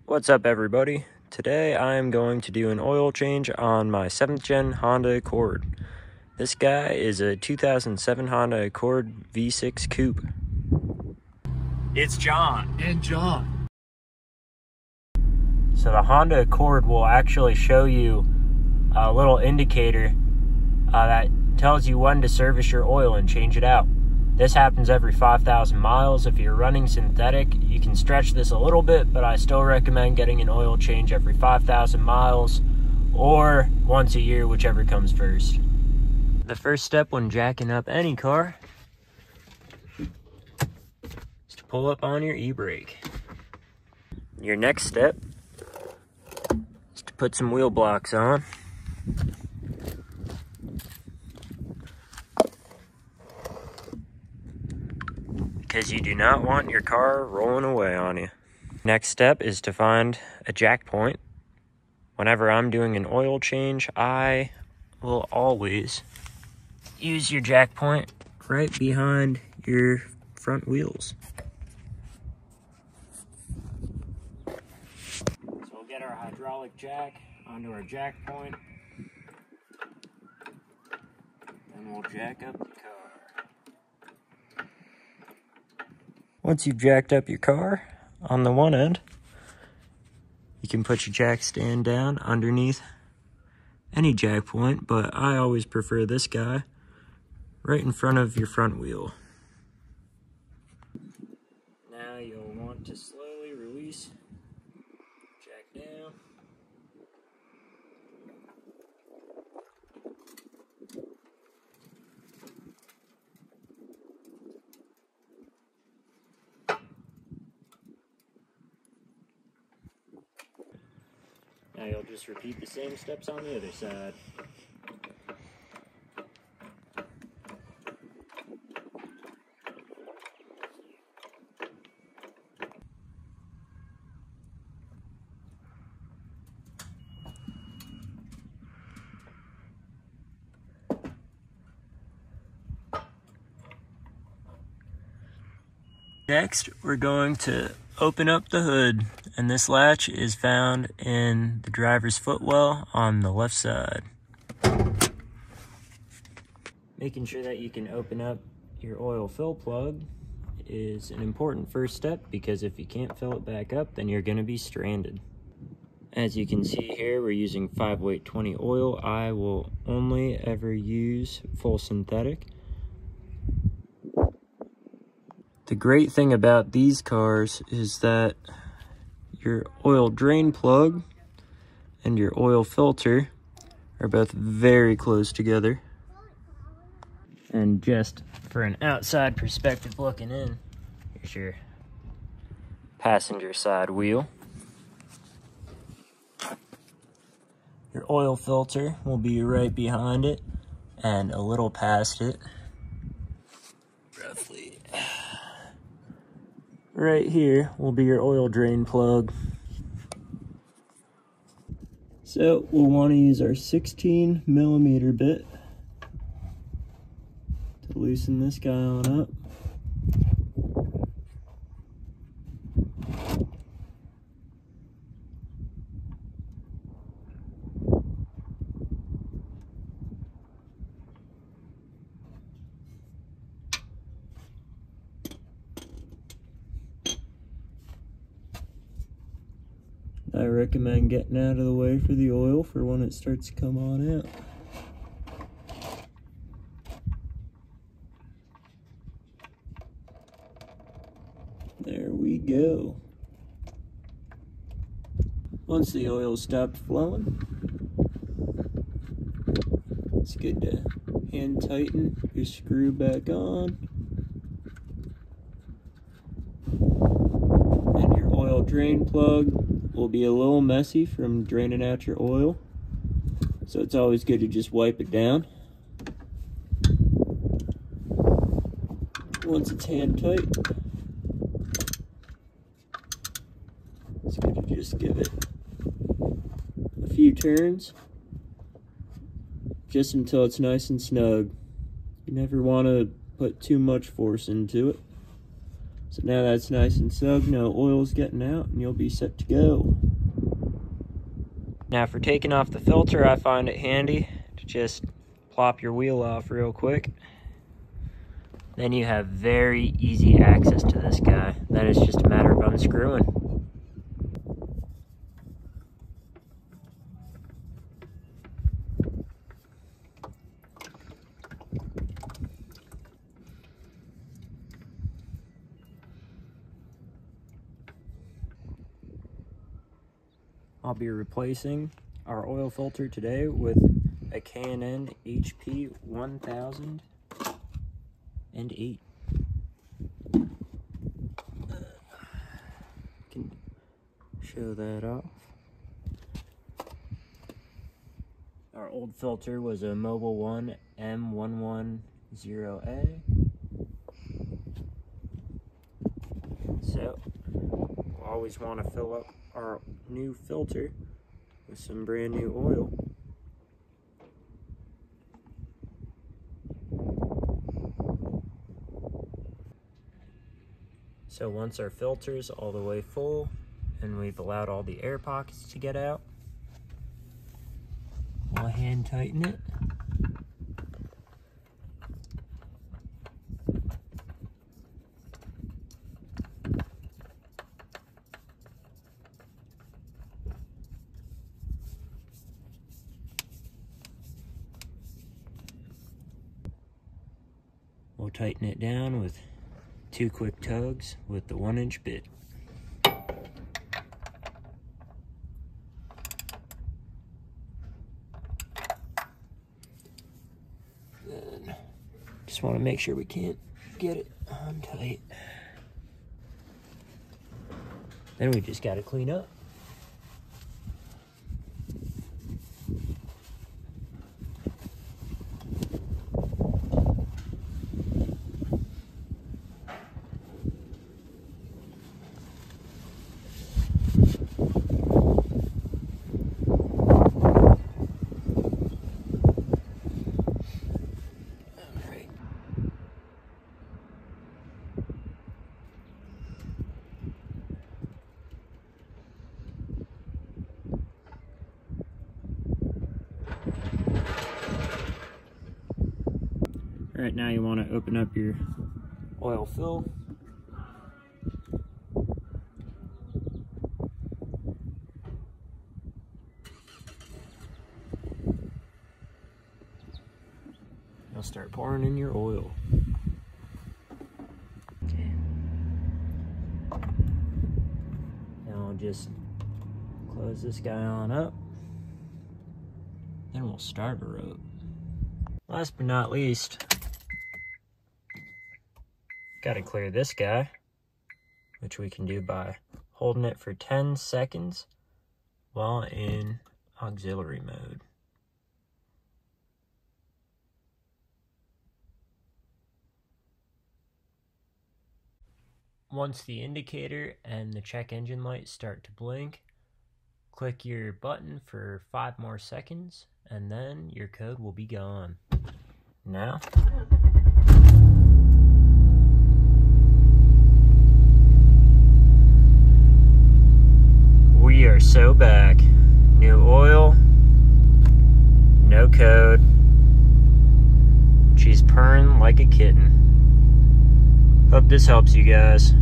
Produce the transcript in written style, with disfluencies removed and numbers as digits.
What's up, everybody? Today I'm going to do an oil change on my 7th gen Honda Accord. This guy is a 2007 Honda Accord V6 coupe. It's John. And John. So the Honda Accord will actually show you a little indicator that tells you when to service your oil and change it out. This happens every 5,000 miles. If you're running synthetic, you can stretch this a little bit, but I still recommend getting an oil change every 5,000 miles or once a year, whichever comes first. The first step when jacking up any car is to pull up on your e-brake. Your next step is to put some wheel blocks on. Because you do not want your car rolling away on you. Next step is to find a jack point. Whenever I'm doing an oil change, I will always use your jack point right behind your front wheels. So we'll get our hydraulic jack onto our jack point, and we'll jack up the car. Once you've jacked up your car on the one end, you can put your jack stand down underneath any jack point, but I always prefer this guy right in front of your front wheel. Now you'll want to slowly release, jack down. Now you'll just repeat the same steps on the other side. Next, we're going to open up the hood, and this latch is found in the driver's footwell on the left side. Making sure that you can open up your oil fill plug is an important first step, because if you can't fill it back up, then you're going to be stranded. As you can see here, we're using 5-weight 20 oil. I will only ever use full synthetic. The great thing about these cars is that your oil drain plug and your oil filter are both very close together. And just for an outside perspective looking in, here's your passenger side wheel. Your oil filter will be right behind it and a little past it. Roughly. Right here will be your oil drain plug. So we'll want to use our 16mm bit to loosen this guy on up. I recommend getting out of the way for the oil for when it starts to come on out. There we go. Once the oil stopped flowing, it's good to hand tighten your screw back on. And your oil drain plug will be a little messy from draining out your oil, so it's always good to just wipe it down. Once it's hand tight, it's good to just give it a few turns just until it's nice and snug. You never want to put too much force into it, So now that's nice and snug, no oil's getting out, and you'll be set to go. Now for taking off the filter, I find it handy to just plop your wheel off real quick. Then you have very easy access to this guy. Then it's just a matter of unscrewing. I'll be replacing our oil filter today with a K&N HP 1008. Can show that off. Our old filter was a Mobile One M110A. So we'll always want to fill up our new filter with some brand new oil. So once our filter's all the way full and we've allowed all the air pockets to get out, we'll hand tighten it. We'll tighten it down with 2 quick tugs with the 1-inch bit. Then just want to make sure we can't get it on tight. Then we just got to clean up. Alright, now you want to open up your oil fill. You'll start pouring in your oil. Okay. Now I'll just close this guy on up. Then we'll start her up. Last but not least, gotta clear this guy, which we can do by holding it for 10 seconds while in auxiliary mode. Once the indicator and the check engine light start to blink, click your button for 5 more seconds, and then your code will be gone. Now, we are so back. New oil, no code. She's purring like a kitten. Hope this helps you guys.